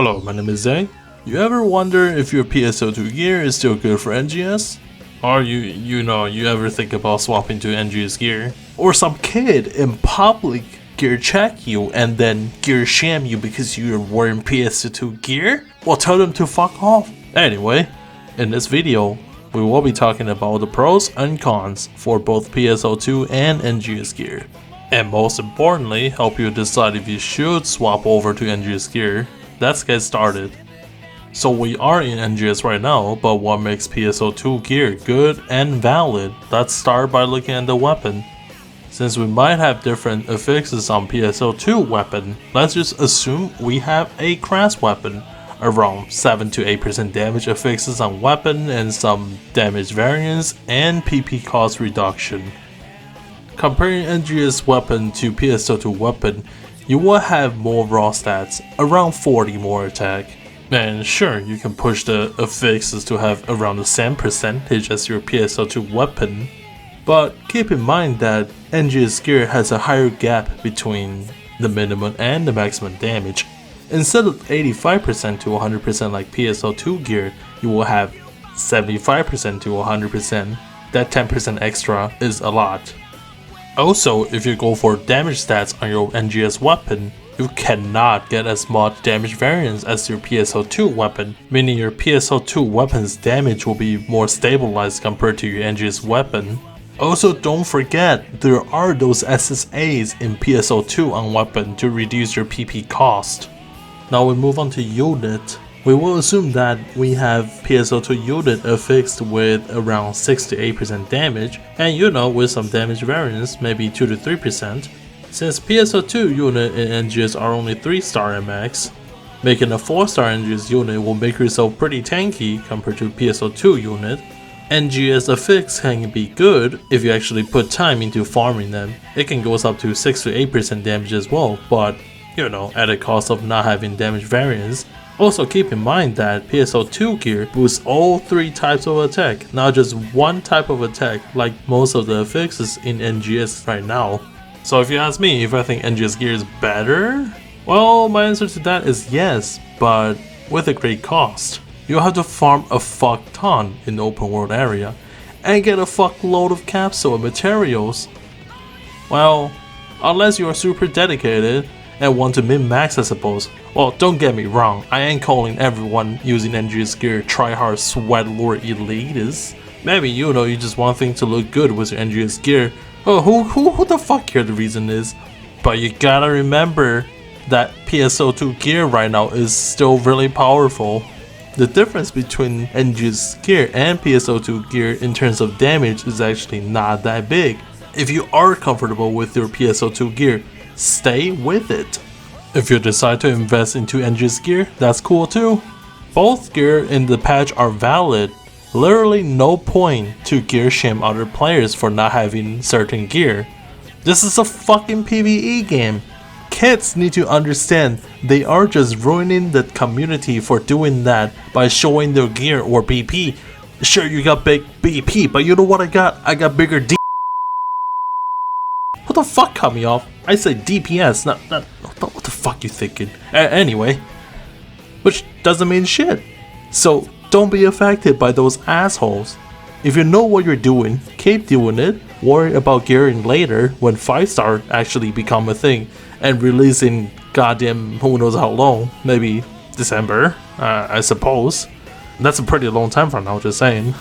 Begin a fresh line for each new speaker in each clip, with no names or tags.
Hello, my name is Zay. You ever wonder if your PSO2 gear is still good for NGS? Or you ever think about swapping to NGS gear? Or some kid in public gear check you and then gear sham you because you're wearing PSO2 gear? Well, tell them to fuck off. Anyway, in this video, we will be talking about the pros and cons for both PSO2 and NGS gear. And most importantly, help you decide if you should swap over to NGS gear. Let's get started. So we are in NGS right now, but what makes PSO2 gear good and valid? Let's start by looking at the weapon. Since we might have different affixes on PSO2 weapon, let's just assume we have a crass weapon. Around 7 to 8% damage affixes on weapon and some damage variance and PP cost reduction. Comparing NGS weapon to PSO2 weapon, you will have more raw stats, around 40 more attack. And sure, you can push the affixes to have around the same percentage as your PSO2 weapon, but keep in mind that NGS gear has a higher gap between the minimum and the maximum damage. Instead of 85% to 100% like PSO2 gear, you will have 75% to 100%. That 10% extra is a lot. Also, if you go for damage stats on your NGS weapon, you cannot get as much damage variance as your PSO2 weapon, meaning your PSO2 weapon's damage will be more stabilized compared to your NGS weapon. Also, don't forget, there are those SSAs in PSO2 on weapon to reduce your PP cost. Now we move on to unit. We will assume that we have PSO2 unit affixed with around 6 to 8% damage, and with some damage variance, maybe 2 to 3%. Since PSO2 unit and NGS are only 3-star at max, making a 4-star NGS unit will make yourself pretty tanky compared to PSO2 unit. NGS affix can be good if you actually put time into farming them. It can go up to 6 to 8% damage as well, but at the cost of not having damage variance. Also keep in mind that PSO2 gear boosts all 3 types of attack, not just one type of attack like most of the affixes in NGS right now. So if you ask me if I think NGS gear is better, well, my answer to that is yes, but with a great cost. You'll have to farm a fuck ton in the open world area and get a fuckload of capsule and materials. Well, unless you are super dedicated and want to min-max, I suppose. Well, don't get me wrong, I ain't calling everyone using NGS gear tryhard sweat lord elitists. Maybe you just want things to look good with your NGS gear. Oh, who the fuck here the reason is? But you gotta remember that PSO2 gear right now is still really powerful. The difference between NGS gear and PSO2 gear in terms of damage is actually not that big. If you are comfortable with your PSO2 gear, stay with it. If you decide to invest into NGS gear, that's cool too. Both gear in the patch are valid. Literally no point to gear shame other players for not having certain gear. This is a fucking PvE game. Kids need to understand they are just ruining the community for doing that by showing their gear or BP. Sure, you got big BP, but you know what I got? I got bigger D. What the fuck cut me off? I said DPS, not what the fuck you thinking? Anyway, which doesn't mean shit. So don't be affected by those assholes. If you know what you're doing, keep doing it. Worry about gearing later when 5-star actually become a thing and release in goddamn who knows how long, maybe December, I suppose. That's a pretty long time from now, just saying.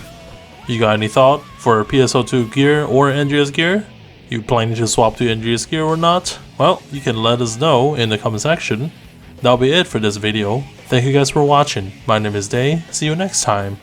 You got any thought for PSO2 gear or NGS gear? You planning to swap to NGS gear or not? Well, you can let us know in the comment section. That'll be it for this video. Thank you guys for watching. My name is Day. See you next time.